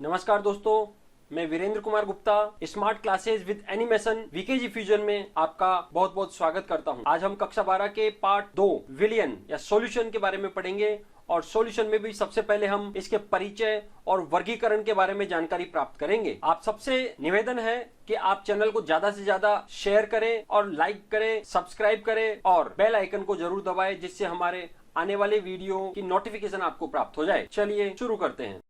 नमस्कार दोस्तों, मैं Virendra Kumar Gupta smart classes with animation VKG fusion में आपका बहुत बहुत स्वागत करता हूं। आज हम कक्षा 12 के पार्ट 2 विलियन या सॉल्यूशन के बारे में पढ़ेंगे और सॉल्यूशन में भी सबसे पहले हम इसके परिचय और वर्गीकरण के बारे में जानकारी प्राप्त करेंगे। आप सबसे निवेदन है कि आप चैनल को ज्यादा से ज्यादा शेयर करें और लाइक करें, सब्सक्राइब करें और बेल आइकन को जरूर दबाएं, जिससे हमारे आने वाले वीडियो की नोटिफिकेशन आपको प्राप्त हो जाए। चलिए शुरू करते हैं।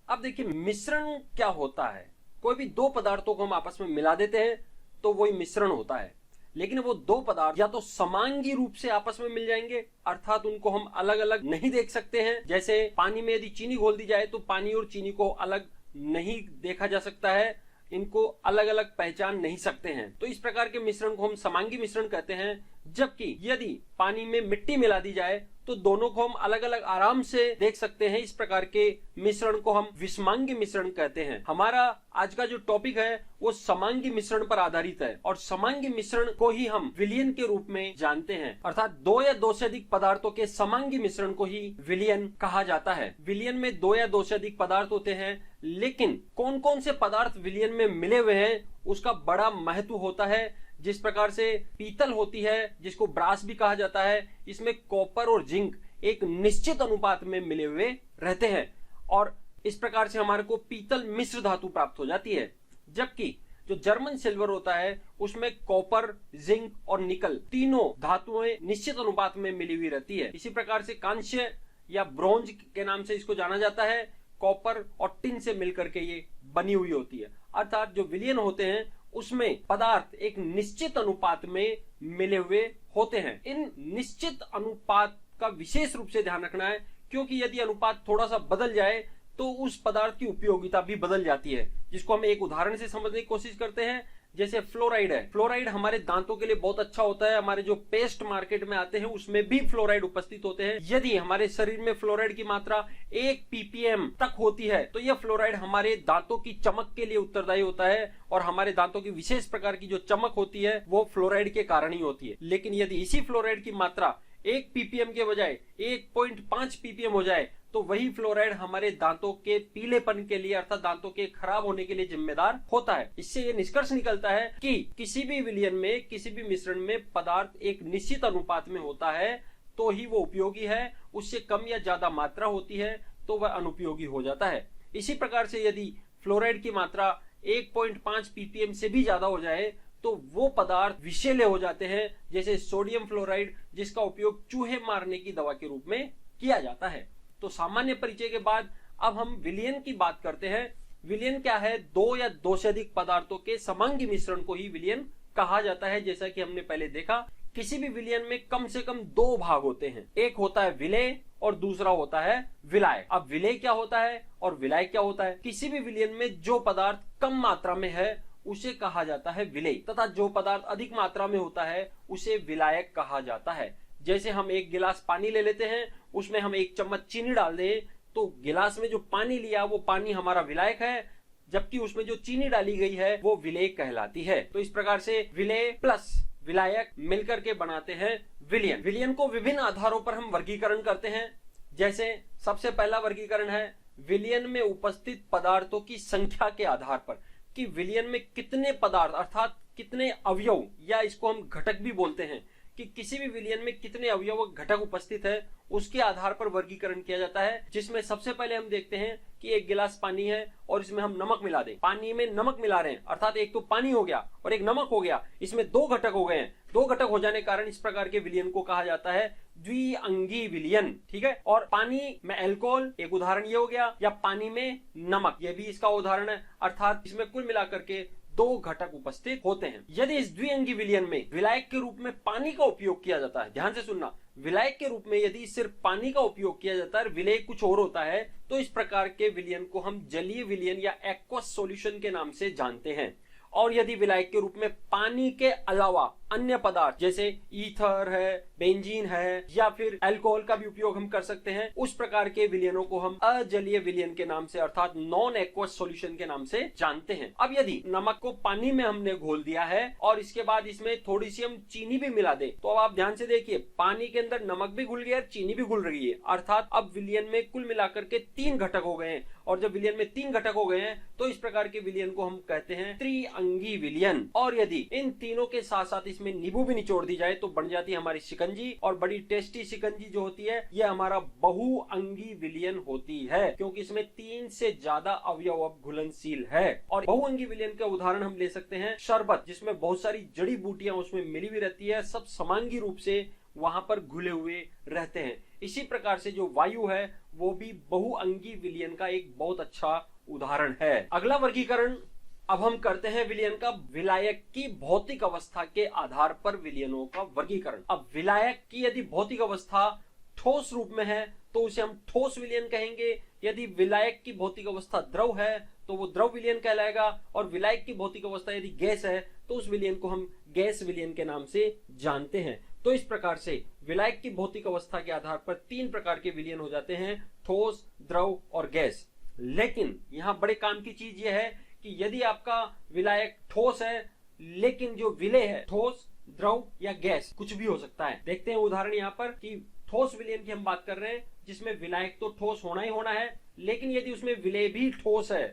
अब देखिए, मिश्रण क्या होता है। कोई भी दो पदार्थों को हम आपस में मिला देते हैं तो वही मिश्रण होता है। लेकिन वो दो पदार्थ या तो समांगी रूप से आपस में मिल जाएंगे, अर्थात उनको हम अलग अलग नहीं देख सकते हैं। जैसे पानी में यदि चीनी घोल दी जाए तो पानी और चीनी को अलग नहीं देखा जा सकता है, इनको अलग अलग पहचान नहीं सकते हैं। तो इस प्रकार के मिश्रण को हम समांगी मिश्रण कहते हैं। जबकि यदि पानी में मिट्टी मिला दी जाए तो दोनों को हम अलग अलग आराम से देख सकते हैं। इस प्रकार के मिश्रण को हम विषमांगी मिश्रण कहते हैं। हमारा आज का जो टॉपिक है वो समांगी मिश्रण पर आधारित है और समांगी मिश्रण को ही हम विलयन के रूप में जानते हैं, अर्थात दो या दो से अधिक पदार्थों के समांगी मिश्रण को ही विलयन कहा जाता है। विलयन में दो या दो से अधिक पदार्थ होते हैं, लेकिन कौन कौन से पदार्थ विलयन में मिले हुए हैं उसका बड़ा महत्व होता है। जिस प्रकार से पीतल होती है, जिसको ब्रास भी कहा जाता है, इसमें कॉपर और जिंक एक निश्चित अनुपात में मिले हुए रहते हैं और इस प्रकार से हमारे को पीतल मिश्र धातु प्राप्त हो जाती है। जबकि जो जर्मन सिल्वर होता है उसमें कॉपर, जिंक और निकल तीनों धातुएं निश्चित अनुपात में मिली हुई रहती है। इसी प्रकार से कांस्य या ब्रोंज के नाम से इसको जाना जाता है, कॉपर और टिन से मिलकर के ये बनी हुई होती है। अर्थात जो विलयन होते हैं उसमें पदार्थ एक निश्चित अनुपात में मिले हुए होते हैं। इन निश्चित अनुपात का विशेष रूप से ध्यान रखना है, क्योंकि यदि अनुपात थोड़ा सा बदल जाए तो उस पदार्थ की उपयोगिता भी बदल जाती है, जिसको हम एक उदाहरण से समझने की कोशिश करते हैं। जैसे फ्लोराइड है। फ्लोराइड हमारे दांतों के लिए बहुत अच्छा होता है। हमारे जो पेस्ट मार्केट में आते हैं उसमें भी फ्लोराइड उपस्थित होते हैं। यदि हमारे शरीर में फ्लोराइड की मात्रा 1 ppm तक होती है तो यह फ्लोराइड हमारे दांतों की चमक के लिए उत्तरदायी होता है और हमारे दांतों की विशेष प्रकार की जो चमक होती है वो फ्लोराइड के कारण ही होती है। लेकिन यदि इसी फ्लोराइड की मात्रा 1 ppm के बजाय 1.5 ppm हो जाए तो वही फ्लोराइड हमारे दांतों के पीलेपन के लिए, अर्थात दांतों के खराब होने के लिए जिम्मेदार होता है। इससे ये निष्कर्ष निकलता है कि किसी भी विलयन में, किसी भी मिश्रण में पदार्थ एक निश्चित अनुपात में होता है तो ही वो उपयोगी है। उससे कम या ज्यादा मात्रा होती है तो वह अनुपयोगी हो जाता है। इसी प्रकार से यदि फ्लोराइड की मात्रा 1.5 ppm से भी ज्यादा हो जाए तो वो पदार्थ विषैले हो जाते हैं, जैसे सोडियम फ्लोराइड, जिसका उपयोग चूहे मारने की दवा के रूप में किया जाता है। तो सामान्य परिचय के बाद अब हम विलयन की बात करते हैं। विलयन क्या है? दो या दो से अधिक पदार्थों के समांगी मिश्रण को ही विलयन कहा जाता है। जैसा कि हमने पहले देखा, किसी भी विलयन में कम से कम दो भाग होते हैं, एक होता है विलेय और दूसरा होता है विलायक। अब विलेय क्या होता है और विलायक क्या होता है? किसी भी विलयन में जो पदार्थ कम मात्रा में है उसे कहा जाता है विलेय, तथा जो पदार्थ अधिक मात्रा में होता है उसे विलायक कहा जाता है। जैसे हम एक गिलास पानी ले लेते हैं, उसमें हम 1 चम्मच चीनी डाल दें तो गिलास में जो पानी लिया वो पानी हमारा विलायक है, जबकि उसमें जो चीनी डाली गई है वो विलेय कहलाती है। तो इस प्रकार से विलेय प्लस विलायक मिलकर के बनाते हैं विलयन। विलयन को विभिन्न आधारों पर हम वर्गीकरण करते हैं। जैसे सबसे पहला वर्गीकरण है विलयन में उपस्थित पदार्थों की संख्या के आधार पर, कि विलयन में कितने पदार्थ अर्थात कितने अवयव, या इसको हम घटक भी बोलते हैं, कि किसी भी विलयन में कितने अवयव व घटक उपस्थित है उसके आधार पर वर्गीकरण किया जाता है। जिसमें सबसे पहले हम देखते हैं कि एक गिलास पानी है और इसमें हम नमक मिला दें। पानी में नमक मिला रहे हैं, अर्थात एक तो पानी हो गया और एक नमक हो गया, इसमें दो घटक हो गए हैं। दो घटक हो जाने के कारण इस प्रकार के विलयन को कहा जाता है द्विअंगी विलयन। ठीक है। और पानी में अल्कोहल एक उदाहरण ये हो गया, या पानी में नमक ये भी इसका उदाहरण है। अर्थात इसमें कुल मिलाकर के दो घटक उपस्थित होते हैं। यदि इस द्विअंगी विलयन में विलायक के रूप में पानी का उपयोग किया जाता है, ध्यान से सुनना, विलायक के रूप में यदि सिर्फ पानी का उपयोग किया जाता है, विलेय कुछ और होता है, तो इस प्रकार के विलयन को हम जलीय विलयन या एक्वस सॉल्यूशन के नाम से जानते हैं। और यदि विलायक के रूप में पानी के अलावा अन्य पदार्थ जैसे ईथर है, बेंजीन है, या फिर अल्कोहल का भी उपयोग हम कर सकते हैं, उस प्रकार के विलयनों को हम अजलीय विलयन के नाम से अर्थात नॉन एक्वस सॉल्यूशन के नाम से जानते हैं। अब यदि नमक को पानी में हमने घोल दिया है और इसके बाद इसमें थोड़ी सी हम चीनी भी मिला दे, तो अब आप ध्यान से देखिए, पानी के अंदर नमक भी घुल गया, चीनी भी घुल रही है, अर्थात अब विलयन में कुल मिलाकर के 3 घटक हो गए हैं। और जब विलयन में 3 घटक हो गए हैं तो इस प्रकार के विलयन को हम कहते हैं त्रिअंगी विलयन। और यदि इन तीनों के साथ साथ इसमें नींबू भी निचोड़ दी जाए तो बन जाती है हमारी शिकंजी, और बड़ी टेस्टी शिकंजी जो होती है यह हमारा बहुअंगी विलयन होती है, क्योंकि इसमें 3 से ज्यादा अवयव घुलनशील है। और बहुअंगी विलयन का उदाहरण हम ले सकते हैं शरबत, जिसमें बहुत सारी जड़ी बूटियां उसमें मिली हुई रहती है, सब समांगी रूप से वहां पर घुले हुए रहते हैं। इसी प्रकार से जो वायु है वो भी बहुअंगी विलयन का एक बहुत अच्छा उदाहरण है। अगला वर्गीकरण अब हम करते हैं विलयन का विलायक की भौतिक अवस्था के आधार पर विलयनों का वर्गीकरण। अब विलायक की यदि भौतिक अवस्था ठोस रूप में है तो उसे हम ठोस विलयन कहेंगे। यदि विलायक की भौतिक अवस्था द्रव है तो वो द्रव विलयन कहलाएगा, और विलायक की भौतिक अवस्था यदि गैस है तो उस विलयन को हम गैस विलयन के नाम से जानते हैं। तो इस प्रकार से विलायक की भौतिक अवस्था के आधार पर 3 प्रकार के विलयन हो जाते हैं, ठोस, द्रव और गैस। लेकिन यहाँ बड़े काम की चीज यह है कि यदि आपका विलायक ठोस है लेकिन जो विलेय है ठोस, द्रव या गैस कुछ भी हो सकता है। देखते हैं उदाहरण यहाँ पर कि ठोस विलयन की हम बात कर रहे हैं जिसमें विलायक तो ठोस होना ही होना है, लेकिन यदि उसमें विलेय भी ठोस है,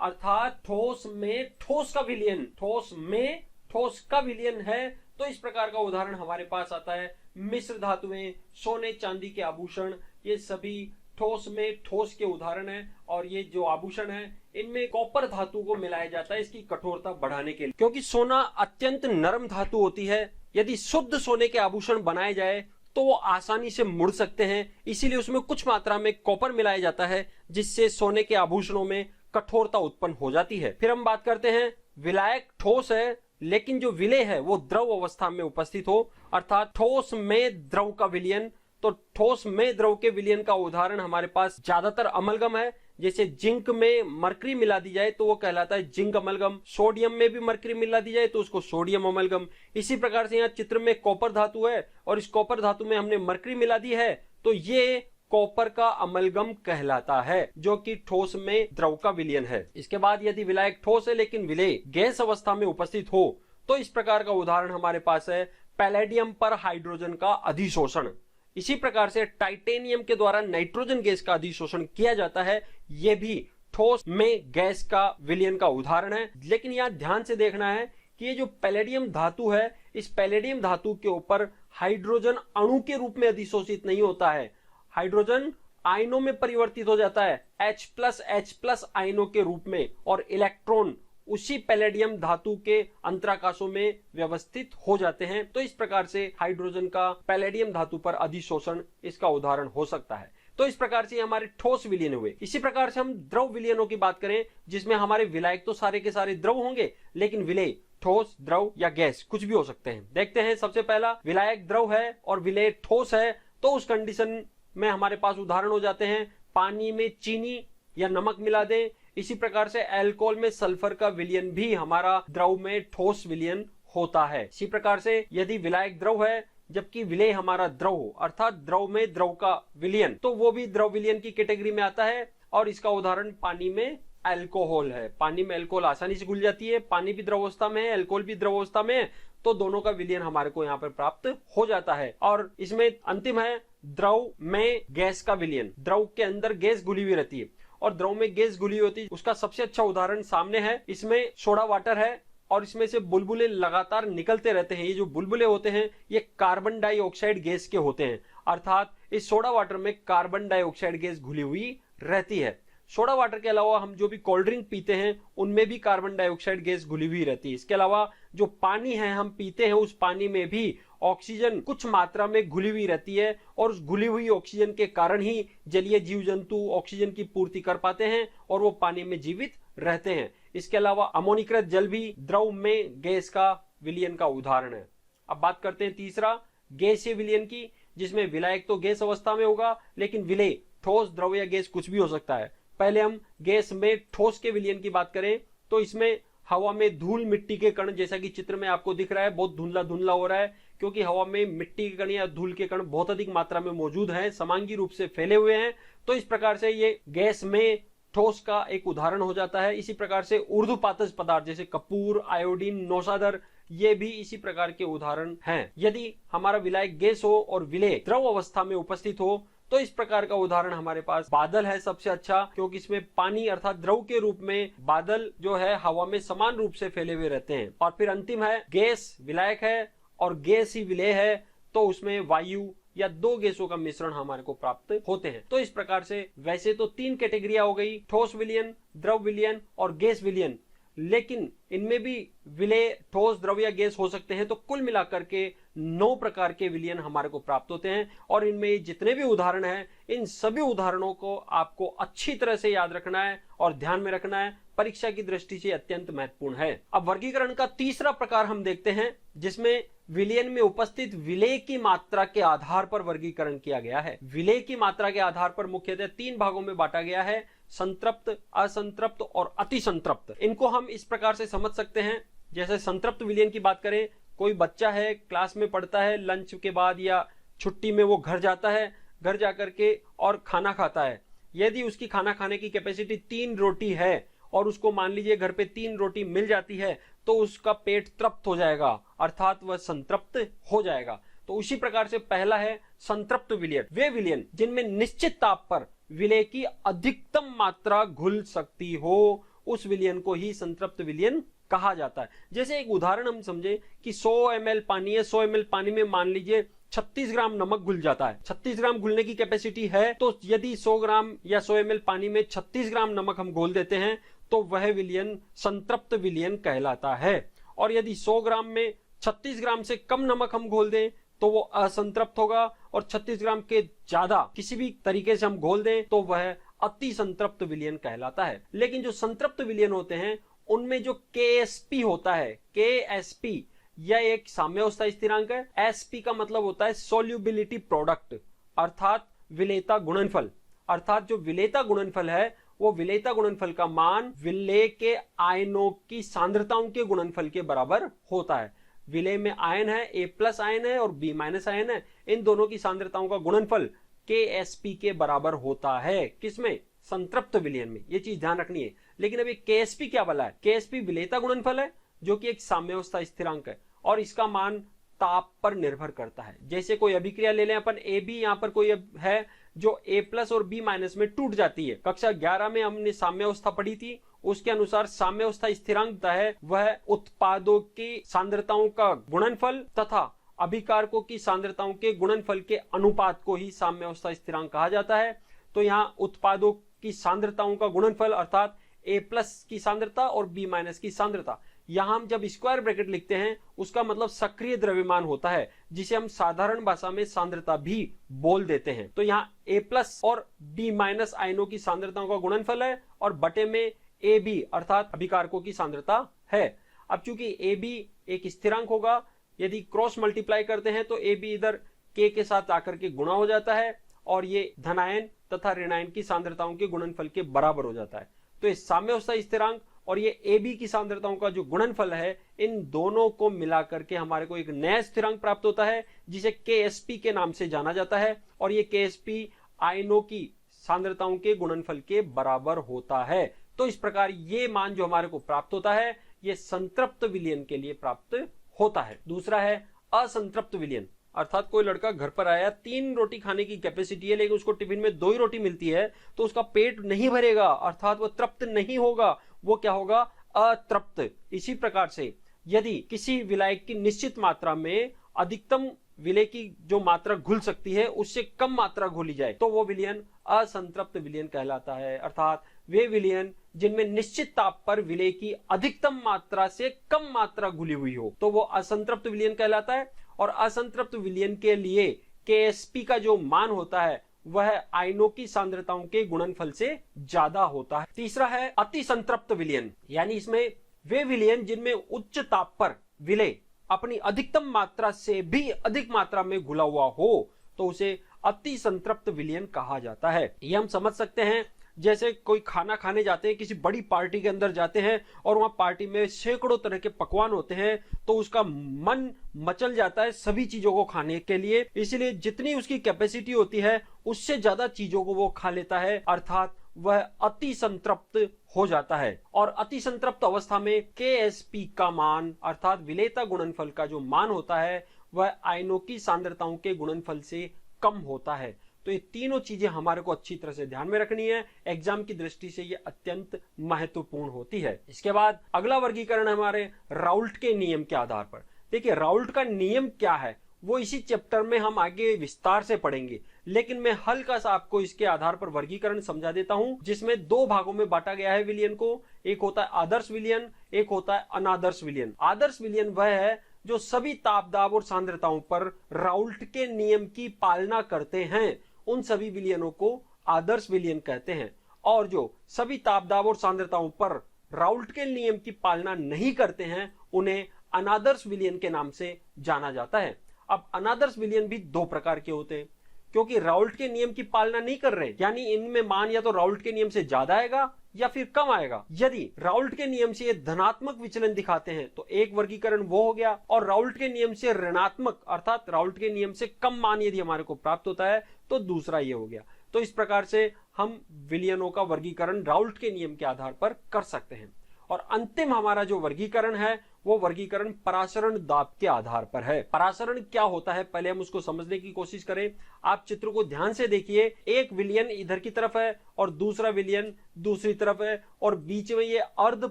अर्थात ठोस में ठोस का विलयन, ठोस में ठोस का विलयन है, तो इस प्रकार का उदाहरण हमारे पास आता है मिश्र धातुएं, सोने चांदी के आभूषण, ये सभी ठोस में ठोस के उदाहरण हैं। और ये जो आभूषण है इनमें कॉपर धातु को मिलाया जाता है इसकी कठोरता बढ़ाने के लिए, क्योंकि सोना अत्यंत नरम धातु होती है। यदि शुद्ध सोने के आभूषण बनाए जाए तो वो आसानी से मुड़ सकते हैं, इसीलिए उसमें कुछ मात्रा में कॉपर मिलाया जाता है जिससे सोने के आभूषणों में कठोरता उत्पन्न हो जाती है। फिर हम बात करते हैं विलायक ठोस है लेकिन जो विलेय है वो द्रव अवस्था में उपस्थित हो, अर्थात ठोस में द्रव का विलयन। तो ठोस में द्रव के विलयन का उदाहरण हमारे पास ज्यादातर अमलगम है। जैसे जिंक में मरकरी मिला दी जाए तो वो कहलाता है जिंक अमलगम, सोडियम में भी मरकरी मिला दी जाए तो उसको सोडियम अमलगम। इसी प्रकार से यहाँ चित्र में कॉपर धातु है और इस कॉपर धातु में हमने मरकरी मिला दी है तो ये कॉपर का अमलगम कहलाता है, जो कि ठोस में द्रव का विलयन है। इसके बाद यदि विलायक ठोस है लेकिन विलेय गैस अवस्था में उपस्थित हो तो इस प्रकार का उदाहरण हमारे पास है पैलेडियम पर हाइड्रोजन का अधिशोषण। इसी प्रकार से टाइटेनियम के द्वारा नाइट्रोजन गैस का अधिशोषण किया जाता है, यह भी ठोस में गैस का विलयन का उदाहरण है। लेकिन यहां ध्यान से देखना है कि ये जो पैलेडियम धातु है, इस पैलेडियम धातु के ऊपर हाइड्रोजन अणु के रूप में अधिशोषित नहीं होता है, हाइड्रोजन आयनों में परिवर्तित हो जाता है H+H+ आयनों के रूप में, और इलेक्ट्रॉन उसी पैलेडियम धातु के अंतराकाशों में व्यवस्थित हो जाते हैं। तो इस प्रकार से हाइड्रोजन का पैलेडियम धातु पर अधिशोषण इसका उदाहरण हो सकता है। तो इस प्रकार से हमारे ठोस विलयन हुए। इसी प्रकार से हम द्रव विलयनों की बात करें जिसमें हमारे विलायक तो सारे के सारे द्रव होंगे लेकिन विलेय ठोस, द्रव या गैस कुछ भी हो सकते हैं। देखते हैं, सबसे पहला विलायक द्रव है और विलेय ठोस है तो उस कंडीशन में हमारे पास उदाहरण हो जाते हैं पानी में चीनी या नमक मिला दें। इसी प्रकार से अल्कोहल में सल्फर का विलयन भी हमारा द्रव में ठोस विलयन होता है। इसी प्रकार से यदि विलायक द्रव है जबकि विलेय हमारा द्रव हो, अर्थात द्रव में द्रव का विलयन, तो वो भी द्रव विलयन की कैटेगरी में आता है। और इसका उदाहरण पानी में अल्कोहल है। पानी में अल्कोहल आसानी से घुल जाती है, पानी भी द्रव अवस्था में है, अल्कोहल भी द्रव अवस्था में है, तो दोनों का विलयन हमारे को यहाँ पर प्राप्त हो जाता है। और इसमें अंतिम है द्रव में गैस का विलयन। द्रव के अंदर गैस घुली हुई रहती है और द्रव में गैस घुली होती है, उसका सबसे अच्छा उदाहरण सामने है। इसमें सोडा वाटर है और इसमें से बुलबुले लगातार निकलते रहते हैं। ये जो बुलबुले होते हैं ये कार्बन डाइऑक्साइड गैस के होते हैं, अर्थात इस सोडा वाटर में कार्बन डाइऑक्साइड गैस घुली हुई रहती है। सोडा वाटर के अलावा हम जो भी कोल्ड ड्रिंक पीते हैं उनमें भी कार्बन डाइऑक्साइड गैस घुली हुई रहती है। इसके अलावा जो पानी है हम पीते हैं उस पानी में भी ऑक्सीजन कुछ मात्रा में घुली हुई रहती है और उस घुली हुई ऑक्सीजन के कारण ही जलीय जीव जंतु ऑक्सीजन की पूर्ति कर पाते हैं और वो पानी में जीवित रहते हैं। इसके अलावा अमोनीकृत जल भी द्रव में गैस का विलयन का उदाहरण है। अब बात करते हैं तीसरा गैसीय विलयन की, जिसमें विलायक तो गैस अवस्था में होगा लेकिन विलेय ठोस, द्रव या गैस कुछ भी हो सकता है। पहले हम गैस में ठोस के विलयन की बात करें तो इसमें हवा में धूल मिट्टी के कण, जैसा कि चित्र में आपको दिख रहा है, बहुत धुंधला धुंधला हो रहा है क्योंकि हवा में मिट्टी के कण या धूल के कण बहुत अधिक मात्रा में मौजूद हैं, समांगी रूप से फैले हुए हैं। तो इस प्रकार से ये गैस में ठोस का एक उदाहरण हो जाता है। इसी प्रकार से ऊर्ध्वपातज पदार्थ जैसे कपूर, आयोडीन, नौशादर, ये भी इसी प्रकार के उदाहरण हैं। यदि हमारा विलायक गैस हो और विलेय द्रव अवस्था में उपस्थित हो तो इस प्रकार का उदाहरण हमारे पास बादल है सबसे अच्छा, क्योंकि इसमें पानी अर्थात द्रव के रूप में बादल जो है हवा में समान रूप से फैले हुए रहते हैं। और फिर अंतिम है गैस विलायक है और गैस ही विलेय है, तो उसमें वायु या दो गैसों का मिश्रण हमारे को प्राप्त होते हैं। तो इस प्रकार से वैसे तो 3 कैटेगरिया हो गई, ठोस विलयन, द्रव विलयन और गैस विलयन, लेकिन इनमें भी विलेय ठोस, द्रव या गैस हो सकते हैं। तो कुल मिलाकर के 9 प्रकार के विलयन हमारे को प्राप्त होते हैं। और इनमें जितने भी उदाहरण हैं, इन सभी उदाहरणों को आपको अच्छी तरह से याद रखना है और ध्यान में रखना है, परीक्षा की दृष्टि से अत्यंत महत्वपूर्ण है। अब वर्गीकरण का तीसरा प्रकार हम देखते हैं, जिसमें विलयन में उपस्थित विलेय की मात्रा के आधार पर वर्गीकरण किया गया है। विलेय की मात्रा के आधार पर मुख्यतः 3 भागों में बांटा गया है, संतृप्त, असंतृप्त और अतिसंतृप्त। इनको हम इस प्रकार से समझ सकते हैं, जैसे संतृप्त विलयन की बात करें, कोई बच्चा है, क्लास में पढ़ता है, लंच के बाद या छुट्टी में वो घर जाता है, घर जाकर के और खाना खाता है। यदि उसकी खाना खाने की कैपेसिटी 3 रोटी है और उसको मान लीजिए घर पे 3 रोटी मिल जाती है, तो उसका पेट तृप्त हो जाएगा, अर्थात वह संतृप्त हो जाएगा। तो उसी प्रकार से पहला है संतृप्त विलयन, वे विलयन जिनमें निश्चित ताप पर विलेय की अधिकतम मात्रा घुल सकती हो, उस विलयन को ही संतृप्त विलयन कहा जाता है। जैसे एक उदाहरण हम समझे कि 100 ml पानी है, 100 ml पानी में मान लीजिए 36 ग्राम नमक घुल जाता है। 36 ग्राम घुलने की कैपेसिटी है, तो यदि 100 ग्राम या 100 ml पानी में 36 ग्राम नमक हम घोल देते हैं तो वह विलयन संतृप्त विलयन कहलाता है। और यदि 100 ग्राम में 36 ग्राम से कम नमक हम घोल दें तो वो असंतृप्त होगा, और 36 ग्राम के ज्यादा किसी भी तरीके से हम घोल दें तो वह अति संतृप्त विलयन कहलाता है। लेकिन जो संतृप्त विलयन होते हैं उनमें जो KSP होता है, KSP यह एक साम्यावस्था स्थिरांक है। SP का मतलब होता है सोल्यूबिलिटी प्रोडक्ट, अर्थात विलेयता गुणनफल। अर्थात जो विलेयता गुणनफल है वो विलेयता गुणनफल का मान विलेय के आयनों की सांद्रताओं के गुणनफल के बराबर होता है। विलेय में आयन है, A+ आयन है और B- आयन है, इन दोनों की सांद्रताओं का गुणनफल KSP के बराबर होता है। किसमें? संतृप्त विलयन में। ये चीज ध्यान रखनी है। लेकिन अभी KSP क्या वाला है? KSP विलेयता गुणनफल है जो कि एक साम्यावस्था स्थिरांक है और इसका मान ताप पर निर्भर करता है। जैसे कोई अभिक्रिया ले लें अपन, AB यहां पर कोई है जो A+ और B- में टूट जाती है। कक्षा 11 में हमने साम्यावस्था पढ़ी थी, उसके अनुसार साम्यावस्था स्थिरांक है वह उत्पादों की सांद्रताओं का गुणनफल तथा अभिकारकों की सांद्रताओं के गुणनफल के अनुपात को ही साम्यावस्था स्थिरांक कहा जाता है। तो यहाँ उत्पादों की सांद्रताओं का गुणनफल अर्थात A+ की सांद्रता और B- की सांद्रता, यहां हम जब स्क्वायर ब्रैकेट लिखते हैं उसका मतलब सक्रिय द्रव्यमान होता है, जिसे हम साधारण भाषा में सांद्रता भी बोल देते हैं। तो यहाँ A+ और B- आयनों की सांद्रताओं का गुणनफल है और बटे में AB अर्थात अभिकारकों की सांद्रता है। अब चूंकि AB एक स्थिरांक होगा, यदि क्रॉस मल्टीप्लाई करते हैं तो AB इधर K के साथ आकर के गुणा हो जाता है और ये धनायन तथा ऋणायन की सांद्रताओं के गुणनफल के बराबर हो जाता है। तो इस साम्यावस्था स्थिरांक और ये AB की सांद्रताओं का जो गुणनफल है, इन दोनों को मिलाकर के हमारे को एक नया स्थिरांक प्राप्त होता है जिसे KSP के नाम से जाना जाता है। और ये KSP आयनों की सांद्रताओं के गुणनफल के बराबर होता है। तो इस प्रकार ये मान जो हमारे को प्राप्त होता है ये संतृप्त विलयन के लिए प्राप्त होता है। दूसरा है असंतृप्त विलयन, अर्थात कोई लड़का घर पर आया, 3 रोटी खाने की कैपेसिटी है लेकिन उसको टिफिन में 2 ही रोटी मिलती है, तो उसका पेट नहीं भरेगा, अर्थात वह तृप्त नहीं होगा, वो क्या होगा? अतृप्त। इसी प्रकार से यदि किसी विलायक की निश्चित मात्रा में अधिकतम विलेय की जो मात्रा घुल सकती है उससे कम मात्रा घुली जाए तो वो विलयन असंतृप्त विलयन कहलाता है। अर्थात वे विलयन जिनमें निश्चित ताप पर विलेय की अधिकतम मात्रा से कम मात्रा घुली हुई हो तो वो असंतृप्त विलयन कहलाता है। और असंतृप्त विलयन के लिए KSP का जो मान होता है वह आयनों की सांद्रताओं के गुणनफल से ज्यादा होता है। तीसरा है अति संतृप्त विलयन, यानी इसमें वे विलयन जिनमें उच्च ताप पर विलेय अपनी अधिकतम मात्रा से भी अधिक मात्रा में घुला हुआ हो तो उसे अति संतृप्त विलयन कहा जाता है। यह हम समझ सकते हैं जैसे कोई खाना खाने जाते हैं, किसी बड़ी पार्टी के अंदर जाते हैं और वहां पार्टी में सैकड़ों तरह के पकवान होते हैं, तो उसका मन मचल जाता है सभी चीजों को खाने के लिए, इसलिए जितनी उसकी कैपेसिटी होती है उससे ज्यादा चीजों को वो खा लेता है, अर्थात वह अति संतृप्त हो जाता है। और अति संतृप्त अवस्था में KSP का मान अर्थात विलेयता गुणनफल का जो मान होता है वह आयनों की सांद्रताओं के गुणनफल से कम होता है। तो ये तीनों चीजें हमारे को अच्छी तरह से ध्यान में रखनी है, एग्जाम की दृष्टि से ये अत्यंत महत्वपूर्ण होती है। इसके बाद अगला वर्गीकरण हमारे राउल्ट के नियम के आधार पर। देखिए राउल्ट का नियम क्या है वो इसी चैप्टर में हम आगे विस्तार से पढ़ेंगे, लेकिन मैं हल्का सा आपको इसके आधार पर वर्गीकरण समझा देता हूं, जिसमें दो भागों में बांटा गया है विलयन को। एक होता है आदर्श विलयन, एक होता है अनादर्श विलयन। आदर्श विलयन वह है जो सभी ताप दाब और सांद्रताओं पर राउल्ट के नियम की पालना करते हैं, उन सभी विलयनों को आदर्श विलयन कहते हैं। और जो सभी ताप दाब और सांद्रताओं पर राउल्ट के नियम की पालना नहीं करते हैं उन्हें अनादर्श विलयन के नाम से जाना जाता है। अब अनादर्श विलयन भी दो प्रकार के होते हैं, क्योंकि राउल्ट के नियम की पालना नहीं कर रहे, यानी इनमें मान या तो राउल्ट के नियम से ज्यादा आएगा या फिर कम आएगा। यदि राउल्ट के नियम से ये धनात्मक विचलन दिखाते हैं तो एक वर्गीकरण वो हो गया, और राउल्ट के नियम से ऋणात्मक अर्थात राउल्ट के नियम से कम मान यदि हमारे को प्राप्त होता है तो दूसरा ये हो गया। तो इस प्रकार से हम विलयनों का वर्गीकरण राउल्ट के नियम के आधार पर कर सकते हैं। और अंतिम हमारा जो वर्गीकरण है वो वर्गीकरण परासरण दाब के आधार पर है। परासरण क्या होता है पहले हम उसको समझने की कोशिश करें। आप चित्र को ध्यान से देखिए, एक विलयन इधर की तरफ है और दूसरा विलयन दूसरी तरफ है, और बीच में ये अर्ध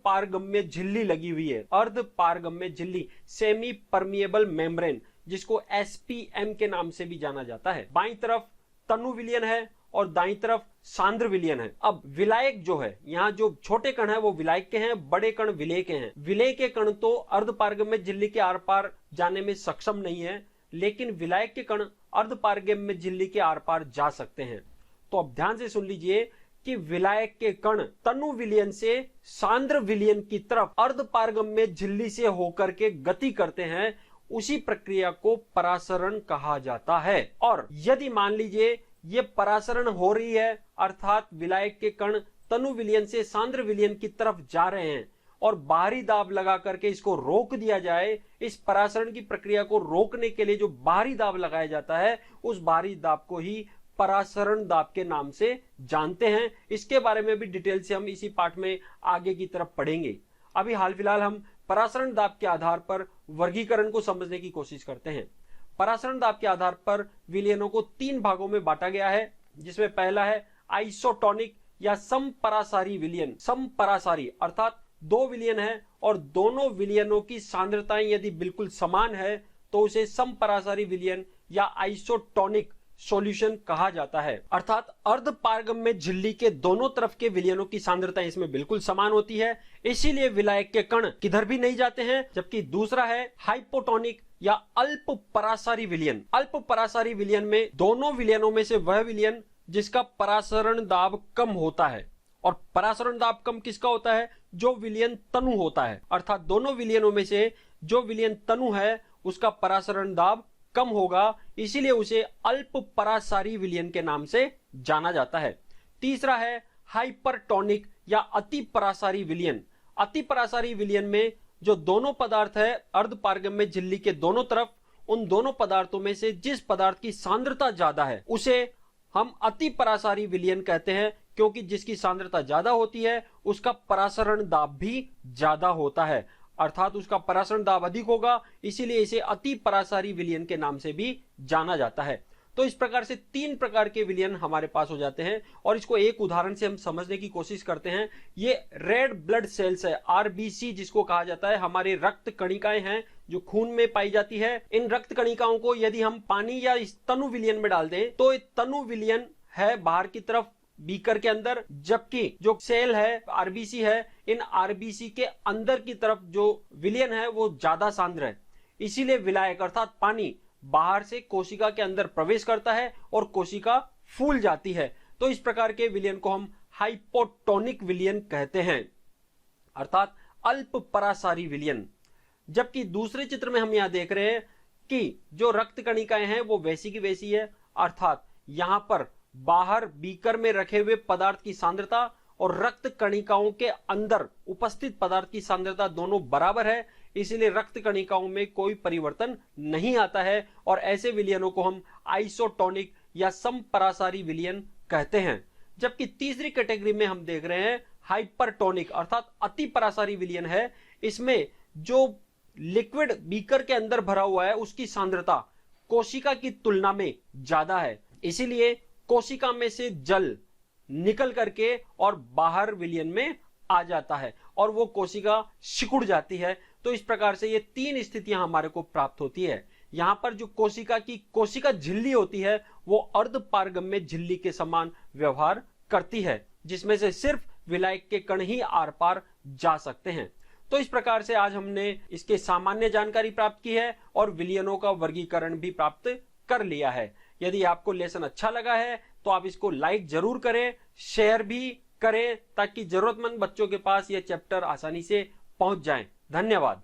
पारगम्य झिल्ली लगी हुई है। अर्ध पारगम्य झिल्ली, सेमी परमिएबल मेम्ब्रेन, जिसको SPM के नाम से भी जाना जाता है। बाईं तरफ तनु विलयन है और दाईं तरफ सांद्र विलयन है। अब विलायक जो है, यहाँ जो छोटे कण है वो विलायक के हैं, बड़े कण विलेय के हैं। विलेय के कण तो अर्धपारगम्य झिल्ली के आर पार जाने में सक्षम नहीं है, लेकिन विलायक के कण अर्धपारगम्य झिल्ली के आर पार जा सकते हैं। तो अब ध्यान से सुन लीजिए कि विलायक के कण तनु विलयन से सांद्र विलयन की तरफ अर्धपारगम्य झिल्ली से होकर के गति करते हैं, उसी प्रक्रिया को परासरण कहा जाता है। और यदि मान लीजिए ये परासरण हो रही है, अर्थात विलायक के कण तनु विलयन से सांद्र विलयन की तरफ जा रहे हैं और बाहरी दाब लगा करके इसको रोक दिया जाए, इस परासरण की प्रक्रिया को रोकने के लिए जो बाहरी दाब लगाया जाता है उस बाहरी दाब को ही परासरण दाब के नाम से जानते हैं। इसके बारे में भी डिटेल से हम इसी पाठ में आगे की तरफ पढ़ेंगे। अभी हाल फिलहाल हम परासरण दाब के आधार पर वर्गीकरण को समझने की कोशिश करते हैं। परासरण दाब के आधार पर विलयनों को तीन भागों में बांटा गया है, जिसमें पहला है आइसोटोनिक या समपरासारी विलयन। समपरासारी अर्थात दो विलयन है और दोनों विलयनों की सांद्रताएं यदि बिल्कुल समान है तो उसे समपरासारी विलयन या आइसोटोनिक सॉल्यूशन कहा जाता है। अर्थात अर्धपारगम्य झिल्ली के दोनों तरफ के विलयनों की सांद्रता इसमें बिल्कुल समान होती है, इसीलिए विलायक के कण किधर भी नहीं जाते हैं। जबकि दूसरा है हाइपोटोनिक या अल्प परासारी विलयन। अल्प परासारी विलयन में दोनों विलयनों में से वह विलयन जिसका परासरण दाब कम होता है। और परासरण दाब कम किसका होता है? जो विलयन तनु होता है। अर्थात दोनों विलयनों में से जो विलयन तनु है उसका परासरण दाब कम होगा, इसीलिए उसे अल्प परासारी विलयन के नाम से जाना जाता है। तीसरा है हाइपरटोनिक या अति परासारी विलयन। अति परासारी विलयन में जो दोनों पदार्थ है अर्धपारगम्य झिल्ली के दोनों तरफ, उन दोनों पदार्थों में से जिस पदार्थ की सांद्रता ज्यादा है उसे हम अति परासारी विलयन कहते हैं, क्योंकि जिसकी सांद्रता ज्यादा होती है उसका परासरण दाब भी ज्यादा होता है। अर्थात उसका परासरण दाब अधिक होगा, इसीलिए इसे अति परासारी विलयन के नाम से भी जाना जाता है। तो इस प्रकार से तीन प्रकार के विलयन हमारे पास हो जाते हैं और इसको एक उदाहरण से हम समझने की कोशिश करते हैं। ये रेड ब्लड सेल्स है, RBC जिसको कहा जाता है, हमारे रक्त कणिकाएं हैं जो खून में पाई जाती है। इन रक्त कणिकाओं को यदि हम पानी या इस तनु विलयन में डाल दें तो तनु विलयन है बाहर की तरफ बीकर के अंदर, जबकि जो सेल है RBC है, इन RBC के अंदर की तरफ जो विलयन है वो ज्यादा सांद्र है। इसीलिए विलायक अर्थात पानी बाहर से कोशिका के अंदर प्रवेश करता है और कोशिका फूल जाती है। तो इस प्रकार के विलयन को हम हाइपोटोनिक विलयन कहते हैं, अर्थात अल्प परासारी विलयन। जबकि दूसरे चित्र में हम यहां देख रहे हैं कि जो रक्त कणिकाएं हैं वो वैसी की वैसी है, अर्थात यहां पर बाहर बीकर में रखे हुए पदार्थ की सांद्रता और रक्त कणिकाओं के अंदर उपस्थित पदार्थ की सांद्रता दोनों बराबर है, इसलिए रक्त कणिकाओं में कोई परिवर्तन नहीं आता है और ऐसे विलयनों को हम आइसोटोनिक या समपरासारी विलयन कहते हैं। जबकि तीसरी कैटेगरी में हम देख रहे हैं हाइपरटोनिक अर्थात अति परासारी विलयन है। इसमें जो लिक्विड बीकर के अंदर भरा हुआ है उसकी सांद्रता कोशिका की तुलना में ज्यादा है, इसीलिए कोशिका में से जल निकल करके और बाहर विलयन में आ जाता है और वो कोशिका सिकुड़ जाती है। तो इस प्रकार से ये तीन स्थितियां हमारे को प्राप्त होती है। यहां पर जो कोशिका झिल्ली होती है वो अर्धपारगम्य झिल्ली के समान व्यवहार करती है, जिसमें से सिर्फ विलायक के कण ही आर पार जा सकते हैं। तो इस प्रकार से आज हमने इसके सामान्य जानकारी प्राप्त की है और विलयनों का वर्गीकरण भी प्राप्त कर लिया है। यदि आपको लेसन अच्छा लगा है तो आप इसको लाइक जरूर करें, शेयर भी करें, ताकि जरूरतमंद बच्चों के पास यह चैप्टर आसानी से पहुंच जाए। धन्यवाद।